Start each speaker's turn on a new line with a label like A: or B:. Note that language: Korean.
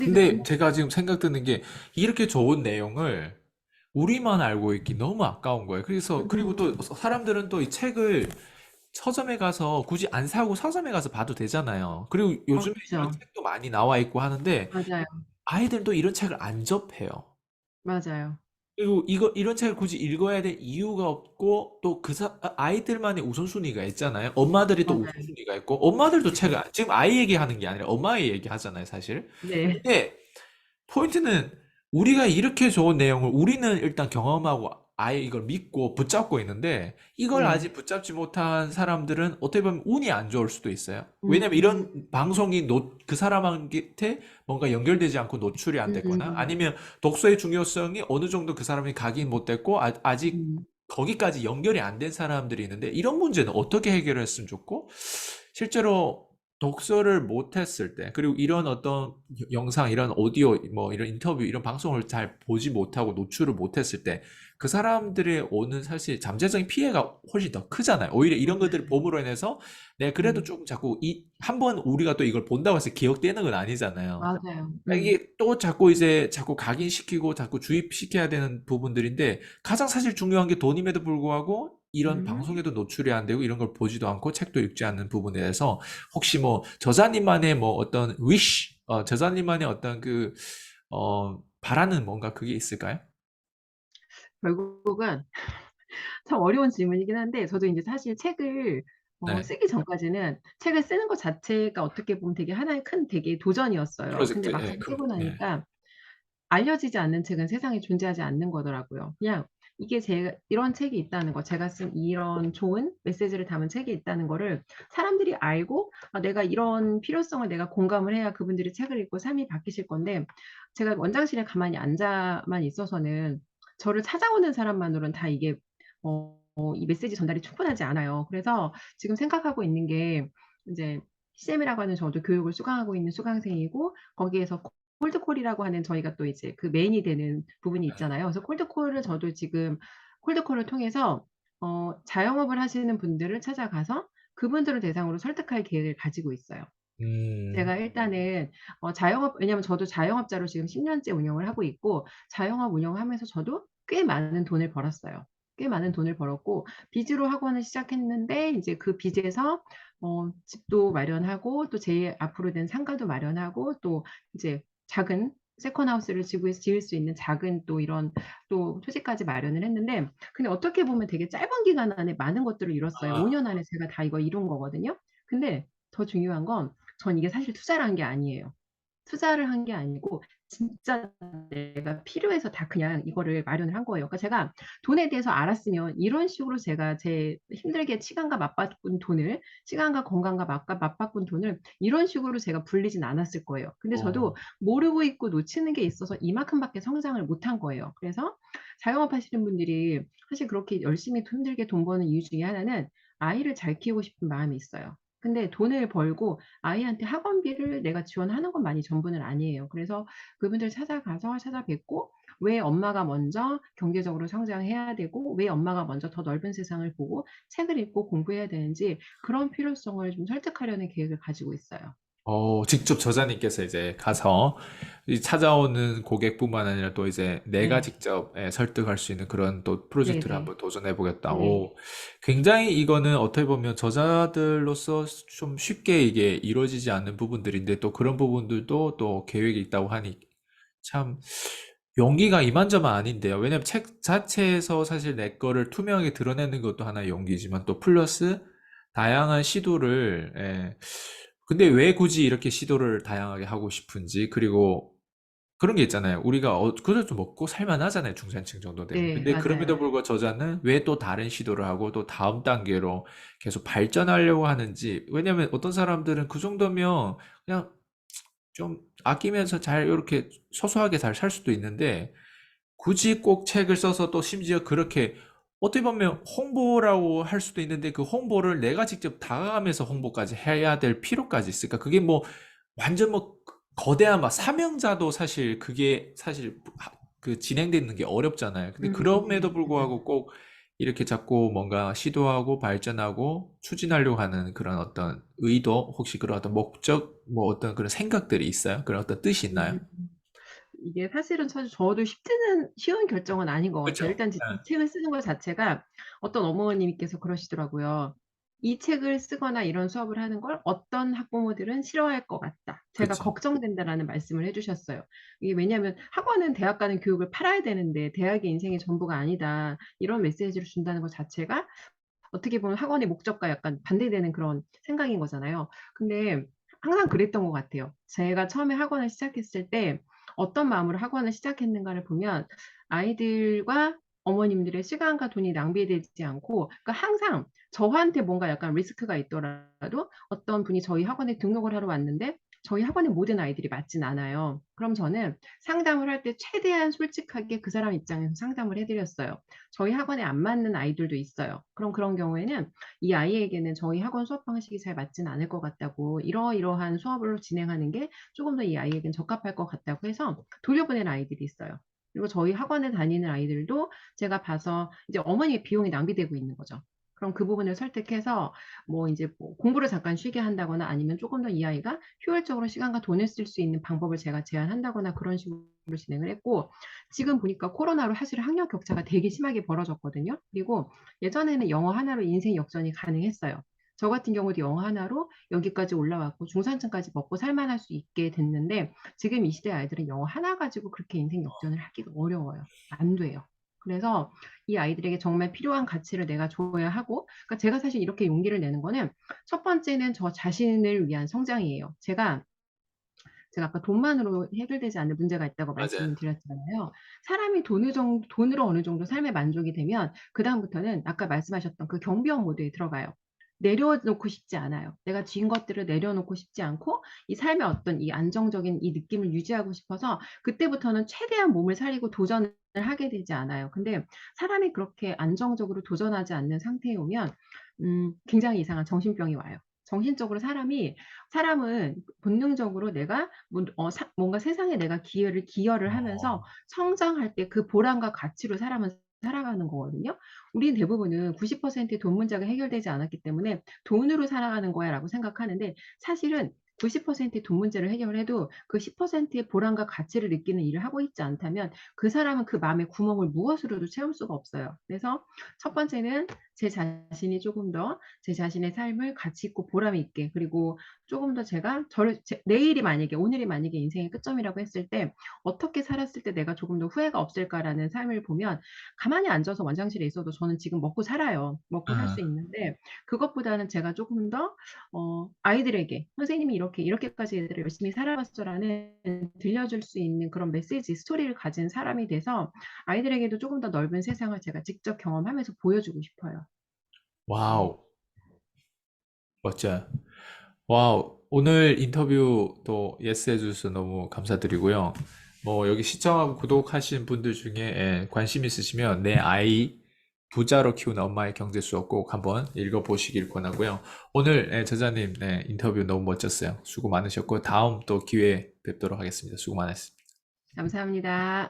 A: 근데 제가 지금 생각 드는 게 이렇게 좋은 내용을 우리만 알고 있기 너무 아까운 거예요. 그래서 그리고 또 사람들은 또 이 책을 서점에 가서 굳이 안 사고 서점에 가서 봐도 되잖아요. 그리고 요즘에 이런
B: 그렇죠.
A: 책도 많이 나와 있고 하는데
B: 맞아요.
A: 아이들도 이런 책을 안 접해요.
B: 맞아요.
A: 그리고 이런 책을 굳이 읽어야 될 이유가 없고 또 아이들만의 우선순위가 있잖아요. 엄마들이 또
B: 맞아요.
A: 우선순위가 있고 엄마들도
B: 네.
A: 지금 아이 얘기하는 게 아니라 엄마의 얘기하잖아요, 사실.
B: 네.
A: 근데 포인트는 우리가 이렇게 좋은 내용을 우리는 일단 경험하고 아예 이걸 믿고 붙잡고 있는데 이걸
B: 네.
A: 아직 붙잡지 못한 사람들은 어떻게 보면 운이 안 좋을 수도 있어요. 왜냐면
B: 음,
A: 이런 방송이 그 사람한테 뭔가 연결되지 않고 노출이 안 됐거나
B: 음,
A: 아니면 독서의 중요성이 어느 정도 그 사람이 각인 못 됐고 아직
B: 음.
A: 거기까지 연결이 안 된 사람들이 있는데 이런 문제는 어떻게 해결했으면 좋고 실제로 독서를 못했을 때, 그리고 이런 어떤 영상, 이런 오디오, 뭐 이런 인터뷰, 이런 방송을 잘 보지 못하고 노출을 못했을 때, 그 사람들의 오는 사실 잠재적인 피해가 훨씬 더 크잖아요. 오히려 이런 것들을
B: 맞아요.
A: 봄으로 인해서 내가 그래도
B: 음,
A: 조금 자꾸 한 번 우리가 또 이걸 본다고 해서 기억되는 건 아니잖아요.
B: 맞아요.
A: 이게 또 자꾸 각인시키고 자꾸 주입시켜야 되는 부분들인데 가장 사실 중요한 게 돈임에도 불구하고 이런
B: 음.
A: 방송에도 노출이 안 되고 이런 걸 보지도 않고 책도 읽지 않는 부분에 대해서 혹시 뭐 저자님만의 뭐 어떤 저자님만의 어떤 바라는 뭔가 그게 있을까요?
B: 결국은 참 어려운 질문이긴 한데 저도 이제 사실 책을
A: 네.
B: 쓰기 전까지는 책을 쓰는 것 자체가 어떻게 보면 되게 하나의 큰 되게 도전이었어요. 근데
A: 프로젝트, 예,
B: 막상 쓰고
A: 예.
B: 나니까 알려지지 않는 책은 세상에 존재하지 않는 거더라고요. 그냥 이게 제가 이런 책이 있다는 거, 제가 쓴 이런 좋은 메시지를 담은 책이 있다는 거를 사람들이 알고 내가 이런 필요성을 내가 공감을 해야 그분들이 책을 읽고 삶이 바뀌실 건데 제가 원장실에 가만히 앉아만 있어서는 저를 찾아오는 사람만으로는 다 이게 이 메시지 전달이 충분하지 않아요. 그래서 지금 생각하고 있는 게 이제 CM이라고 하는 저도 교육을 수강하고 있는 수강생이고 거기에서 콜드콜이라고 하는 저희가 또 이제 그 메인이 되는 부분이 있잖아요. 그래서 콜드콜을 저도 지금 콜드콜을 통해서 자영업을 하시는 분들을 찾아가서 그분들을 대상으로 설득할 계획을 가지고 있어요.
A: 음,
B: 제가 일단은 자영업 왜냐면 저도 자영업자로 지금 10년째 운영을 하고 있고 자영업 운영하면서 저도 꽤 많은 돈을 벌었어요. 꽤 많은 돈을 벌었고 빚으로 학원을 시작했는데 이제 그 빚에서 집도 마련하고 또 제 앞으로 된 상가도 마련하고 또 이제 작은 세컨하우스를 지을 수 있는 작은 또 이런 또 토지까지 마련을 했는데 근데 어떻게 보면 되게 짧은 기간 안에 많은 것들을 이뤘어요.
A: 아,
B: 5년 안에 제가 다 이거 이룬 거거든요. 근데 더 중요한 건 전 이게 사실 투자를 한 게 아니에요. 투자를 한 게 아니고 진짜 내가 필요해서 다 그냥 이거를 마련을 한 거예요. 그러니까 제가 돈에 대해서 알았으면 이런 식으로 제가 제 힘들게 시간과 맞바꾼 돈을 시간과 건강과 맞바꾼 돈을 이런 식으로 제가 불리진 않았을 거예요. 근데
A: 어,
B: 저도 모르고 있고 놓치는 게 있어서 이만큼밖에 성장을 못한 거예요. 그래서 자영업 하시는 분들이 사실 그렇게 열심히 힘들게 돈 버는 이유 중에 하나는 아이를 잘 키우고 싶은 마음이 있어요. 근데 돈을 벌고 아이한테 학원비를 내가 지원하는 것만이 전부는 아니에요. 그래서 그분들 찾아가서 찾아뵙고 왜 엄마가 먼저 경제적으로 성장해야 되고 왜 엄마가 먼저 더 넓은 세상을 보고 책을 읽고 공부해야 되는지 그런 필요성을 좀 설득하려는 계획을 가지고 있어요.
A: 직접 저자님께서 이제 가서 이 찾아오는 고객뿐만 아니라 또 이제 내가
B: 네,
A: 직접 설득할 수 있는 그런 또
B: 네,
A: 프로젝트를
B: 네,
A: 한번 도전해 보겠다.
B: 네,
A: 굉장히 이거는 어떻게 보면 저자들로서 좀 쉽게 이게 이루어지지 않는 부분들인데 또 그런 부분들도 또 계획이 있다고 하니 참 용기가 이만저만 아닌데요. 왜냐면 책 자체에서 사실 내 거를 투명하게 드러내는 것도 하나의 용기지만 또 플러스 다양한 시도를 근데 왜 굳이 이렇게 시도를 다양하게 하고 싶은지 그리고 그런 게 있잖아요. 우리가 그래도 먹고 살만 하잖아요. 중산층 정도 되면.
B: 네,
A: 근데 그럼에도
B: 맞아요.
A: 불구하고 저자는 왜 또 다른 시도를 하고 또 다음 단계로 계속 발전하려고 하는지. 왜냐면 어떤 사람들은 그 정도면 그냥 좀 아끼면서 잘 이렇게 소소하게 잘 살 수도 있는데 굳이 꼭 책을 써서 또 심지어 그렇게 어떻게 보면 홍보라고 할 수도 있는데 그 홍보를 내가 직접 다가가면서 홍보까지 해야 될 필요까지 있을까? 그게 뭐 완전 뭐 거대한 막 사명자도 사실 그게 사실 그 진행되는 게 어렵잖아요. 근데 그럼에도
B: 맞아요.
A: 불구하고 꼭 이렇게 자꾸 뭔가 시도하고 발전하고 추진하려고 하는 그런 어떤 의도, 혹시 그런 어떤 목적, 뭐 어떤 그런 생각들이 있어요? 그런 어떤 뜻이 있나요?
B: 음. 이게 사실은 사실 저도 쉬운 결정은 아닌 것 같아요.
A: 그죠?
B: 일단 이 책을 쓰는 것 자체가 어떤 어머님께서 그러시더라고요. "이 책을 쓰거나 이런 수업을 하는 걸 어떤 학부모들은 싫어할 것 같다. 제가
A: 그쵸.
B: 걱정된다."라는 말씀을 해 주셨어요. 이게 왜냐하면 "학원은 대학 가는 교육을 팔아야 되는데 대학이 인생의 전부가 아니다." 이런 메시지를 준다는 것 자체가 어떻게 보면 학원의 목적과 약간 반대되는 그런 생각인 거잖아요. 근데 항상 그랬던 것 같아요. 제가 처음에 학원을 시작했을 때 어떤 마음으로 학원을 시작했는가를 보면 아이들과 어머님들의 시간과 돈이 낭비되지 않고, 그러니까 항상 저한테 뭔가 약간 리스크가 있더라도 어떤 분이 저희 학원에 등록을 하러 왔는데 저희 학원의 모든 아이들이 맞진 않아요. 그럼 저는 상담을 할 때 최대한 솔직하게 그 사람 입장에서 상담을 해 드렸어요. 저희 학원에 안 맞는 아이들도 있어요. 그럼 그런 경우에는 이 아이에게는 저희 학원 수업 방식이 잘 맞지는 않을 것 같다고, 이러이러한 수업을 진행하는 게 쪼금 더 이 아이에겐 적합할 것 같다고 해서 돌려보낸 아이들이 있어요. 그리고 저희 학원에 다니는 아이들도 제가 봐서 이제 어머니의 비용이 낭비되고 있는 거죠. 그럼 그 부분을 설득해서 뭐 인제 뭐 공부를 잠깐 쉬게 한다거나 아니면 쪼금 더 이 아이가 효율적으로 시간과 돈을 쓸 수 있는 방법을 제가 제안한다거나 그런 식으로 진행을 했고, 지금 보니까 코로나로 사실 학력 격차가 되게 심하게 벌어졌거든요. 그리고 예전에는 영어 하나로 인생 역전이 가능했어요. 저 같은 경우도 영어 하나로 여기까지 올라왔고 중산층까지 먹고 살 만할 수 있게 됐는데, 지금 이 시대 아이들은 영어 하나 가지고 그렇게 인생 역전을 하기가 어려워요. 안 돼요. 그래서 이 아이들에게 정말 필요한 가치를 내가 줘야 하고, 그러니까 제가 사실 이렇게 용기를 내는 거는 첫 번째는 저 자신을 위한 성장이에요. 제가 아까 돈만으로 해결되지 않는 문제가 있다고
A: 맞아요.
B: 말씀을 드렸잖아요. 사람이 돈으로 어느 정도 삶에 만족이 되면 그다음부터는 아까 말씀하셨던 그 경비원 모드에 들어가요. 내려놓고 싶지 않아요. 내가 쥔 것들을 내려놓고 싶지 않고 이 삶의 어떤 이 안정적인 이 느낌을 유지하고 싶어서 그때부터는 최대한 몸을 사리고 도전을 하게 되지 않아요. 근데 사람이 그렇게 안정적으로 도전하지 않는 상태에 오면 굉장히 이상한 정신병이 와요. 정신적으로 사람은 본능적으로 내가 뭔가 세상에 내가 기여를 하면서
A: 어,
B: 성장할 때 그 보람과 가치로 사람은 살아가는 거거든요. 우린 대부분은 90%의 돈 문제가 해결되지 않았기 때문에 '돈으로 살아가는 거야.'라고 생각하는데, 사실은 90%의 돈 문제를 해결해도 그 10%의 보람과 가치를 느끼는 일을 하고 있지 않다면 그 사람은 그 마음의 구멍을 무엇으로도 채울 수가 없어요. 그래서 첫 번째는 제 자신이 조금 더 제 자신의 삶을 가치 있고 보람 있게, 그리고 쪼금 더 제가 저를 오늘이 만약에 인생의 끝점이라고 했을 때 '어떻게 살았을 때 내가 조금 더 후회가 없을까.'라는 삶을 보면, 가만히 앉아서 원장실에 있어도 저는 지금 먹고 살아요. 먹고 살
A: 아,
B: 수 있는데, 그것보다는 제가 쪼금 더 아이들에게 "선생님이 이렇게까지 얘들아 열심히 살아봤어."라는 들려줄 수 있는 그런 메시지, 스토리를 가진 사람이 돼서 아이들에게도 쪼금 더 넓은 세상을 제가 직접 경험하면서 보여주고 싶어요. 네.
A: 와우. 멋져요. 와우. 오늘 인터뷰 또 예스 해주셔서 너무 감사드리고요. 뭐 여기 시청하고 구독하신 분들 중에 관심 있으시면 내 아이 부자로 키우는 엄마의 경제 수업 꼭 한번 읽어보시길 권하고요. 오늘 저자님 인터뷰 너무 멋졌어요. 수고 많으셨고 다음 또 기회 뵙도록 하겠습니다. 수고 많으셨습니다.
B: 감사합니다.